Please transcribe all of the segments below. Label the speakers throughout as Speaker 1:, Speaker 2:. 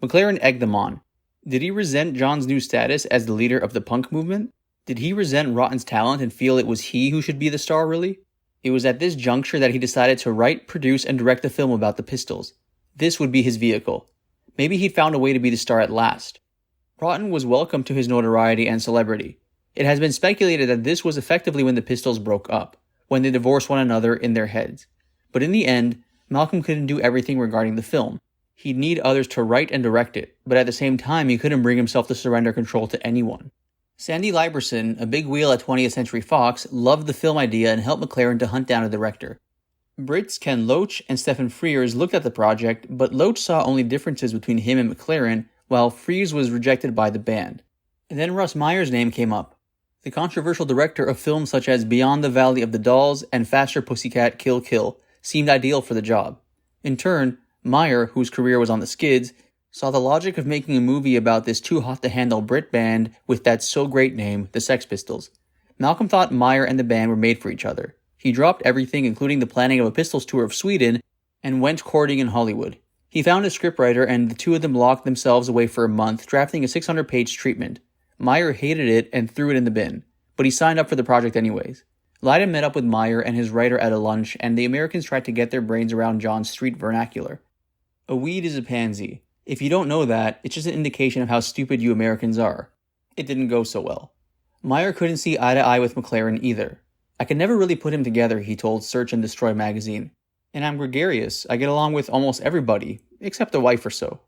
Speaker 1: McLaren egged them on. Did he resent John's new status as the leader of the punk movement? Did he resent Rotten's talent and feel it was he who should be the star, really? It was at this juncture that he decided to write, produce, and direct a film about the Pistols. This would be his vehicle. Maybe he'd found a way to be the star at last. Rotten was welcome to his notoriety and celebrity. It has been speculated that this was effectively when the Pistols broke up, when they divorced one another in their heads. But in the end, Malcolm couldn't do everything regarding the film. He'd need others to write and direct it, but at the same time he couldn't bring himself to surrender control to anyone. Sandy Liberson, a big wheel at 20th Century Fox, loved the film idea and helped McLaren to hunt down a director. Brits Ken Loach and Stephen Frears looked at the project, but Loach saw only differences between him and McLaren, while Frears was rejected by the band. And then Russ Meyer's name came up. The controversial director of films such as Beyond the Valley of the Dolls and Faster Pussycat Kill Kill seemed ideal for the job. In turn, Meyer, whose career was on the skids, saw the logic of making a movie about this too-hot-to-handle Brit band with that so-great name, the Sex Pistols. Malcolm thought Meyer and the band were made for each other. He dropped everything, including the planning of a Pistols tour of Sweden, and went courting in Hollywood. He found a scriptwriter, and the two of them locked themselves away for a month, drafting a 600-page treatment. Meyer hated it and threw it in the bin, but he signed up for the project anyways. Lydon met up with Meyer and his writer at a lunch, and the Americans tried to get their brains around John's street vernacular. A weed is a pansy. If you don't know that, it's just an indication of how stupid you Americans are. It didn't go so well. Meyer couldn't see eye to eye with McLaren either. I could never really put him together, he told Search and Destroy magazine. And I'm gregarious. I get along with almost everybody, except a wife or so.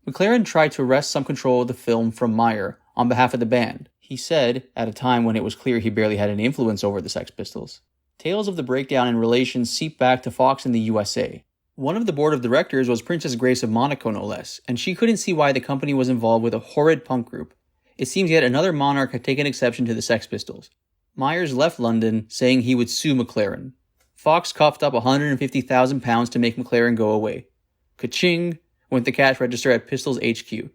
Speaker 1: McLaren tried to wrest some control of the film from Meyer on behalf of the band. He said, at a time when it was clear he barely had any influence over the Sex Pistols. Tales of the breakdown in relations seep back to Fox in the USA. One of the board of directors was Princess Grace of Monaco, no less, and she couldn't see why the company was involved with a horrid punk group. It seems yet another monarch had taken exception to the Sex Pistols. Myers left London, saying he would sue McLaren. Fox coughed up £150,000 to make McLaren go away. Ka-ching! Went the cash register at Pistols HQ.